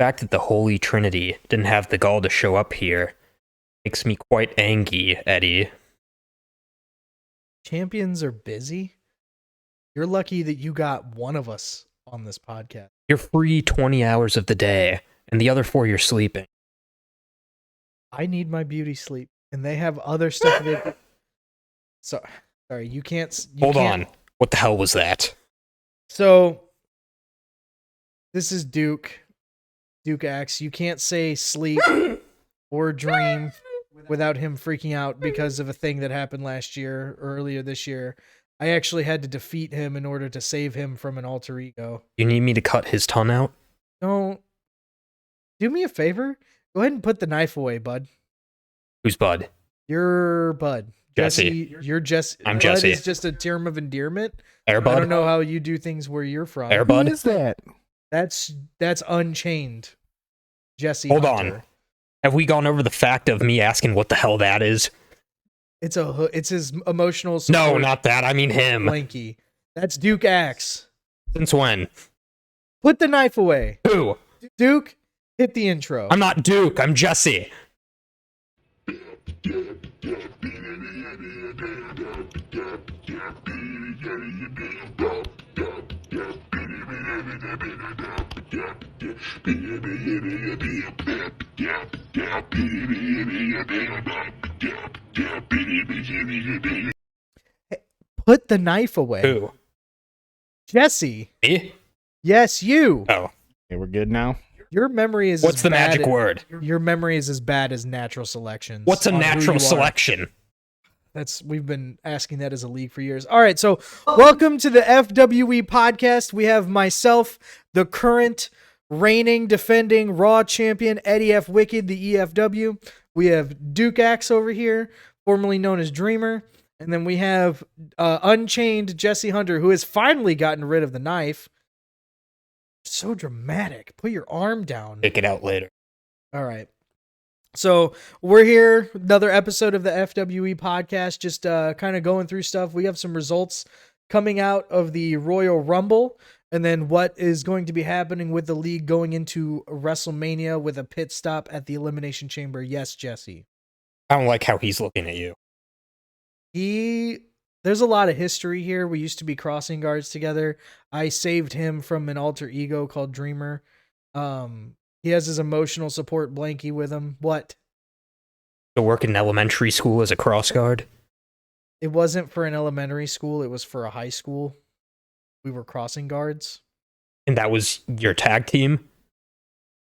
fact that the Holy Trinity didn't have the gall to show up here makes me quite angry, Eddie. Champions are busy. You're lucky that you got one of us on this podcast. You're free 20 hours of the day, and the other 4 you're sleeping. I need my beauty sleep, and they have other stuff. Sorry, you can't. Hold on. What the hell was that? So, this is Duke Axe. You can't say sleep or dream without him freaking out because of a thing that happened earlier this year. I actually had to defeat him in order to save him from an alter ego. You need me to cut his tongue out? Don't. Do me a favor. Go ahead and put the knife away, bud. Who's Bud? You're Bud. Jesse. You're Jesse. I'm Bud Jesse. is just a term of endearment. Airbud? I don't know how you do things where you're from. Airbud? Who is that? That's Unchained. Jesse. Hold Hunter. on. Have we gone over the fact of me asking what the hell that is? It's his emotional support. No, not that. I mean him. Blanky. That's Duke Axe. Since when? Put the knife away. Who? Duke, hit the intro. I'm not Duke. I'm Jesse. Put the knife away. Who? Jesse. Me? Yes, you. Oh. Okay, we're good now. Your memory is What's as the bad magic as- word? Your memory is as bad as natural selections. What's a on who you natural are. selection? We've been asking that as a league for years. All right, so welcome to the FWE podcast. We have myself, the current reigning, defending Raw champion, Eddie F. Wicked, the EFW. We have Duke Axe over here, formerly known as Dreamer. And then we have Unchained Jesse Hunter, who has finally gotten rid of the knife. So dramatic. Put your arm down. Take it out later. All right. So we're here, another episode of the FWE podcast, just kind of going through stuff. We have some results coming out of the Royal Rumble, and then what is going to be happening with the league going into WrestleMania with a pit stop at the Elimination Chamber. Yes, Jesse. I don't like how he's looking at you. There's a lot of history here. We used to be crossing guards together. I saved him from an alter ego called Dreamer. He has his emotional support blankie with him. What? To work in elementary school as a cross guard? It wasn't for an elementary school. It was for a high school. We were crossing guards. And that was your tag team?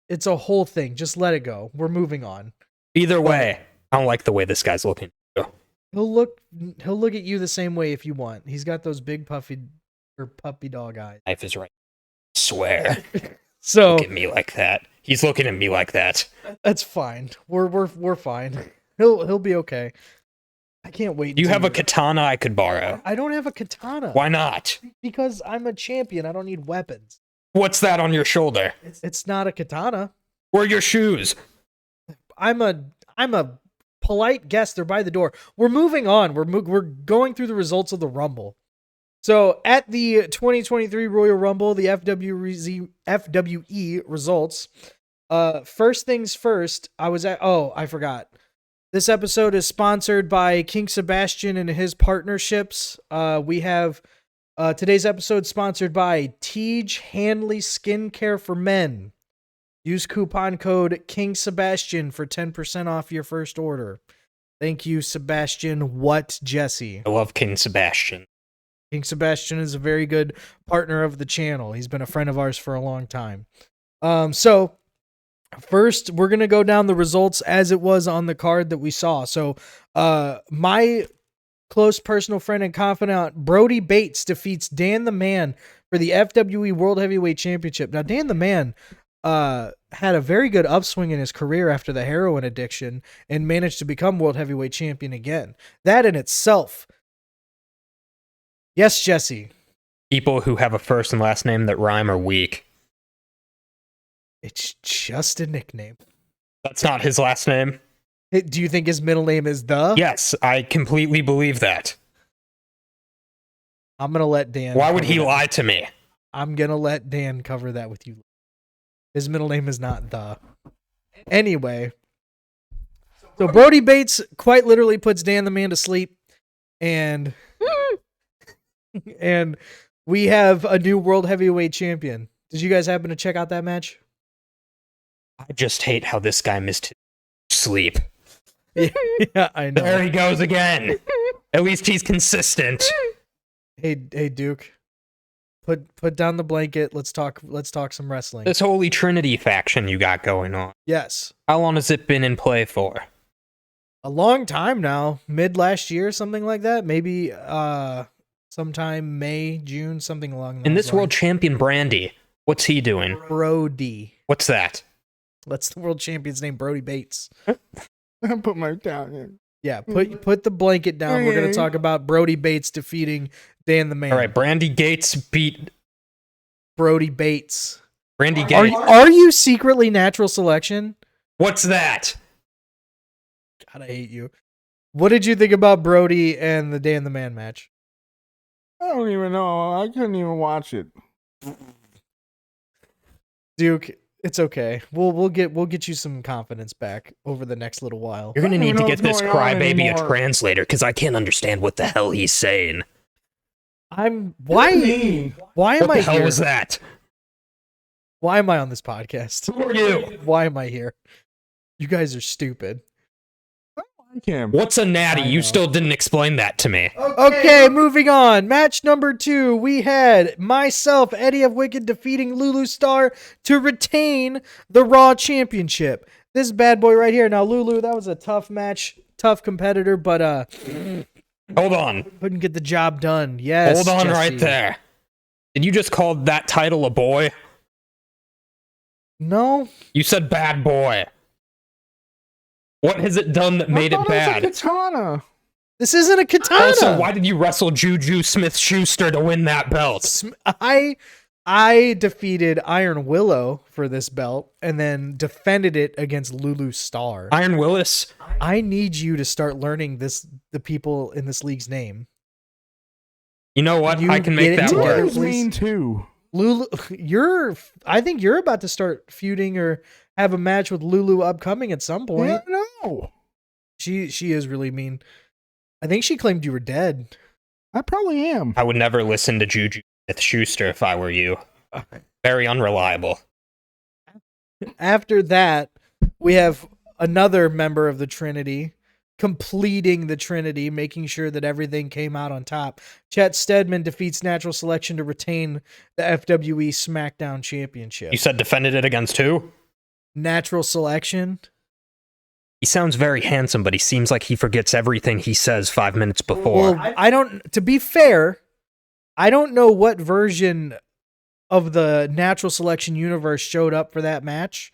It's a whole thing. Just let it go. We're moving on. Either way, I don't like the way this guy's looking. He'll look at you the same way if you want. He's got those big puppy dog eyes. Life is right. I swear. So Look at me like that. He's looking at me like that. that's fine. We're fine. He'll be okay. I can't wait. Do you to- have a katana I could borrow? I don't have a katana. Why not? Because I'm a champion. I don't need weapons. What's that on your shoulder? It's not a katana. Where are your shoes? I'm a polite guest. They're by the door. We're moving on. We're going through the results of the Rumble. So at the 2023 Royal Rumble, the FWE results. First things first, I forgot. This episode is sponsored by King Sebastian and his partnerships. We have today's episode sponsored by Tej Hanley Skincare for Men. Use coupon code King Sebastian for 10% off your first order. Thank you, Sebastian. What, Jesse? I love King Sebastian. King Sebastian is a very good partner of the channel. He's been a friend of ours for a long time. So first, we're going to go down the results as it was on the card that we saw. So my close personal friend and confidant, Brody Bates, defeats Dan the Man for the FWE World Heavyweight Championship. Now, Dan the Man had a very good upswing in his career after the heroin addiction and managed to become World Heavyweight Champion again. That in itself. Yes, Jesse. People who have a first and last name that rhyme are weak. It's just a nickname. That's not his last name? Do you think his middle name is The? Yes, I completely believe that. I'm going to let Dan. Why would cover he that. lie to me? I'm going to let Dan cover that with you. His middle name is not the. Anyway, so Brody Bates quite literally puts Dan the Man to sleep, and and we have a new world heavyweight champion. Did you guys happen to check out that match? I just hate how this guy missed his sleep. Yeah, I know. There he goes again. At least he's consistent. Hey, Duke. Put down the blanket. Let's talk some wrestling. This Holy Trinity faction you got going on. Yes. How long has it been in play for? A long time now. Mid last year, something like that. Maybe sometime May, June, something along those And this lines. world champion Brandy, what's he doing? Brody. What's that? That's the world champion's name, Brody Bates. I put my down in. Yeah, put the blanket down. We're gonna talk about Brody Bates defeating Dan the Man. All right, Brandy Gates beat Brody Bates. Brandy Gates. Are you secretly natural selection? What's that? God, I hate you. What did you think about Brody and the Dan the Man match? I don't even know. I couldn't even watch it. Duke, it's okay. We'll get you some confidence back over the next little while. You're gonna need to know get this what's going on crybaby a anymore. translator because I can't understand what the hell he's saying. Why am What I the hell here? was that? Why am I on this podcast? Who are you? Why am I here? You guys are stupid. I can't. What's a natty? I You know. still didn't explain that to me. Okay, moving on. Match number 2. We had myself, Eddie of Wicked, defeating Lulu Star to retain the Raw Championship. This bad boy right here. Now, Lulu, that was a tough match, tough competitor, but Hold on. couldn't get the job done. Yes. Hold on Jesse. right there. Did you just call that title a boy? No. You said bad boy. What has it done that made it I bad? thought it was a katana. This isn't a katana. Also, why did you wrestle Juju Smith-Schuster to win that belt? I defeated Iron Willow for this belt and then defended it against Lulu Star. Iron Willis? I need you to start learning the people in this league's name. You know what? You I can get make it that together, work. It was please. mean too. Lulu, I think you're about to start feuding or have a match with Lulu upcoming at some point. Yeah, no. She is really mean. I think she claimed you were dead. I probably am. I would never listen to Juju Smith-Schuster if I were you. Very unreliable. After that, we have another member of the Trinity completing the Trinity, making sure that everything came out on top. Chet Steadman defeats Natural Selection to retain the FWE SmackDown Championship. You said defended it against who? Natural Selection? He sounds very handsome, but he seems like he forgets everything he says 5 minutes before. Well, I don't, to be fair, I don't know what version of the Natural Selection universe showed up for that match.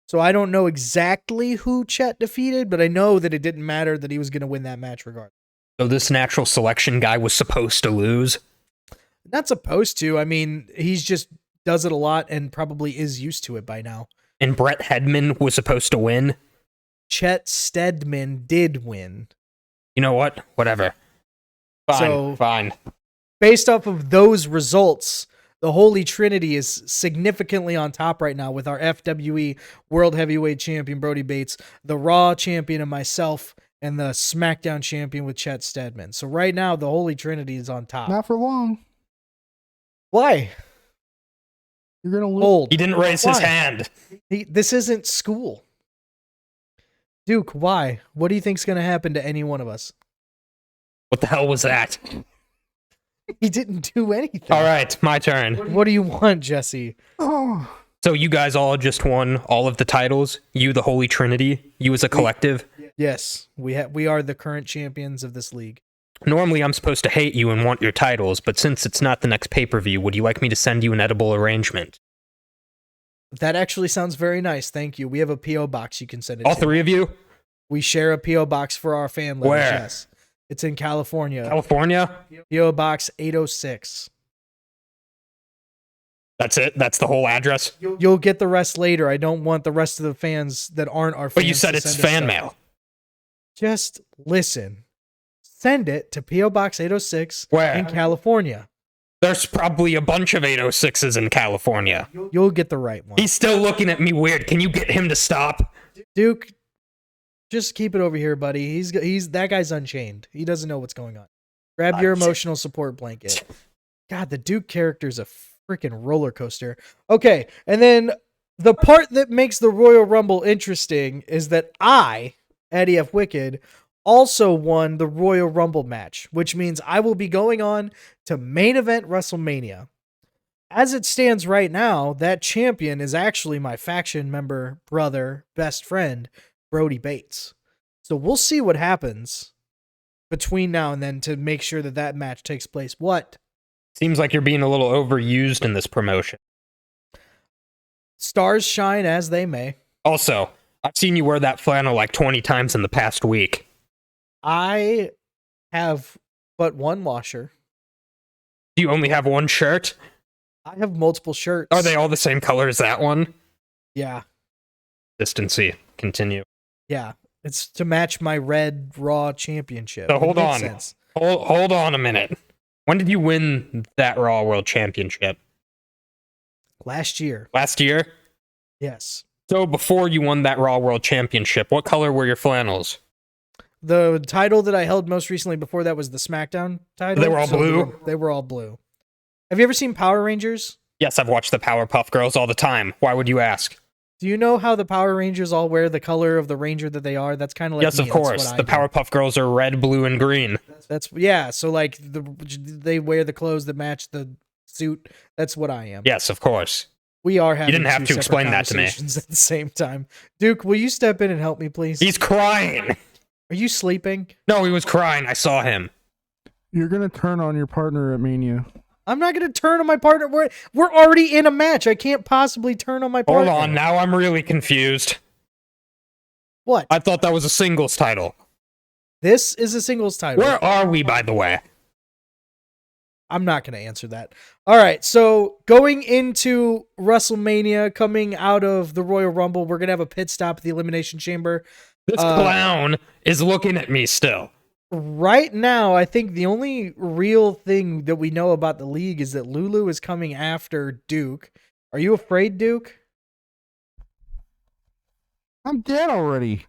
So I don't know exactly who Chet defeated, but I know that it didn't matter that he was going to win that match regardless. So this natural selection guy was supposed to lose? Not supposed to. I mean, he's just does it a lot and probably is used to it by now. And Brett Hedman was supposed to win? Chet Steadman did win. You know what? Whatever. Fine. Based off of those results, the Holy Trinity is significantly on top right now with our FWE World Heavyweight Champion Brody Bates, the Raw Champion and myself, and the SmackDown Champion with Chet Steadman. So right now, the Holy Trinity is on top. Not for long. Why? You're gonna lose. Old. He didn't raise his Why? hand. This isn't school. Duke, why? What do you think's going to happen to any one of us? What the hell was that? He didn't do anything. All right, my turn. What do you want, Jesse? Oh, So you guys all just won all of the titles? You, the Holy Trinity? You as a collective? Yes, we are the current champions of this league. Normally I'm supposed to hate you and want your titles, but since it's not the next pay-per-view, would you like me to send you an edible arrangement? That actually sounds very nice. Thank you. We have a P.O. box you can send it All to. three of you? We share a P.O. box for our fan letters. Where? Yes. It's in California. California? P.O. Box 806. That's it? That's the whole address? You'll get the rest later. I don't want the rest of the fans that aren't our fans. But you said to it's send us fan stuff. mail. Just listen. Send it to P.O. Box 806 Where? in California. There's probably a bunch of 806s in California. You'll get the right one. He's still looking at me weird. Can you get him to stop? Duke, just keep it over here, buddy. He's that guy's unchained. He doesn't know what's going on. Grab your emotional support blanket. God, the Duke character's a freaking roller coaster. Okay, and then the part that makes the Royal Rumble interesting is that I, Eddie F. Wicked, also won the Royal Rumble match, which means I will be going on to main event WrestleMania. As it stands right now, that champion is actually my faction member, brother, best friend, Brody Bates. So we'll see what happens between now and then to make sure that that match takes place. What? Seems like you're being a little overused in this promotion. Stars shine as they may. Also, I've seen you wear that flannel like 20 times in the past week. I have but one washer. Do you only have one shirt? I have multiple shirts. Are they all the same color as that one? Yeah. Consistency. Continue. Yeah. It's to match my red Raw championship. So hold It makes on. sense. Hold on a minute. When did you win that Raw World Championship? Last year. Last year? Yes. So before you won that Raw World Championship, what color were your flannels? The title that I held most recently before that was the SmackDown title. They were all blue? They were all blue. Have you ever seen Power Rangers? Yes, I've watched the Powerpuff Girls all the time. Why would you ask? Do you know how the Power Rangers all wear the color of the Ranger that they are? That's kind of like Yes, me. of course. The Powerpuff Girls are red, blue, and green. That's yeah. So like they wear the clothes that match the suit. That's what I am. Yes, of course. We are having. You didn't have two to separate explain that to me. conversations at the same time. Duke, will you step in and help me, please? He's crying. Are you sleeping? No, he was crying. I saw him. You're gonna turn on your partner at Mania. I'm not going to turn on my partner. We're already in a match. I can't possibly turn on my partner. Hold on. Now I'm really confused. What? I thought that was a singles title. This is a singles title. Where are we, by the way? I'm not going to answer that. All right. So going into WrestleMania, coming out of the Royal Rumble, we're going to have a pit stop at the Elimination Chamber. This clown is looking at me still. Right now, I think the only real thing that we know about the league is that Lulu is coming after Duke. Are you afraid, Duke? I'm dead already.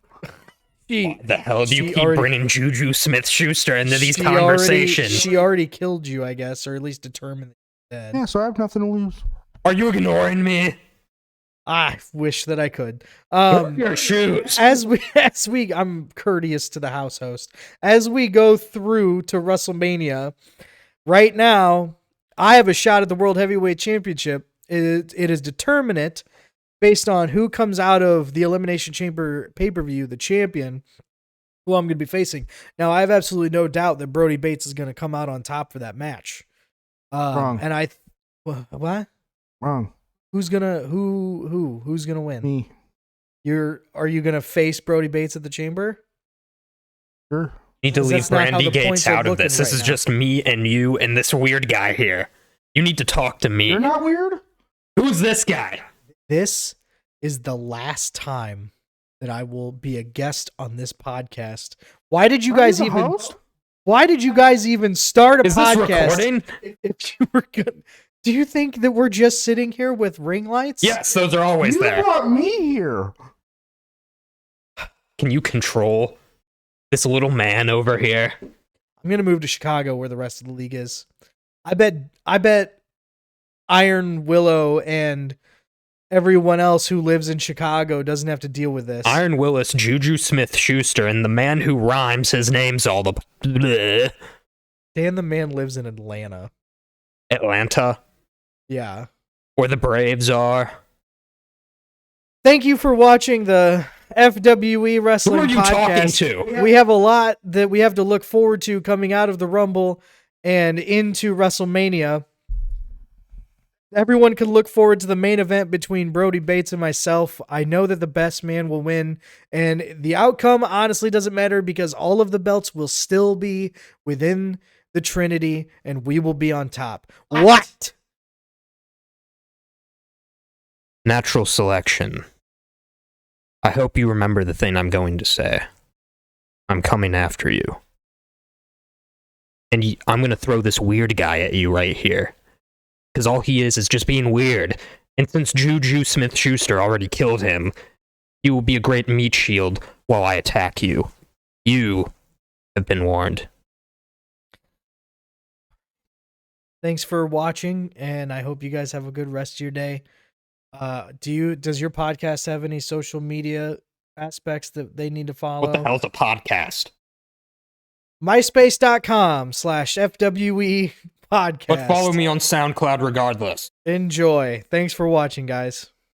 What the hell do you keep bringing Juju Smith-Schuster into these conversations? She already killed you, I guess, or at least determined that you're dead. Yeah, so I have nothing to lose. Are you ignoring me? I wish that I could. Your shoes. As we, I'm courteous to the house host. As we go through to WrestleMania, right now, I have a shot at the World Heavyweight Championship. It is determinate based on who comes out of the Elimination Chamber pay-per-view, the champion, who I'm going to be facing. Now, I have absolutely no doubt that Brody Bates is going to come out on top for that match. Wrong. And what? Wrong. Who's gonna win? Me. Are you gonna face Brody Bates at the Chamber? Sure. You need to leave That's not how Brandy the Gates points are out of looking this. This right is now. just me and you and this weird guy here. You need to talk to me. You're not weird? Who's this guy? This is the last time that I will be a guest on this podcast. Why did you guys even? Host? Why did you guys even start a Is this podcast? recording? If you were good, do you think that we're just sitting here with ring lights? Yes, those are always You there. brought me here. Can you control this little man over here? I'm gonna move to Chicago where the rest of the league is. I bet Iron Willow and everyone else who lives in Chicago doesn't have to deal with this. Iron Willis, Juju Smith-Schuster, and the man who rhymes his name's all the... Bleh. Dan the man lives in Atlanta. Atlanta, Yeah. where the Braves are. Thank you for watching the FWE Who Wrestling are you Podcast. talking to? We have a lot that we have to look forward to coming out of the Rumble and into WrestleMania. Everyone can look forward to the main event between Brody Bates and myself. I know that the best man will win, and the outcome honestly doesn't matter because all of the belts will still be within the Trinity, and we will be on top. What? Natural selection. I hope you remember the thing I'm going to say. I'm coming after you. And I'm going to throw this weird guy at you right here. because all he is just being weird. And since Juju Smith-Schuster already killed him, he will be a great meat shield while I attack you. You have been warned. Thanks for watching, and I hope you guys have a good rest of your day. Does your podcast have any social media aspects that they need to follow? What the hell's a podcast? MySpace.com/FWE podcast. But follow me on SoundCloud regardless. Enjoy. Thanks for watching, guys.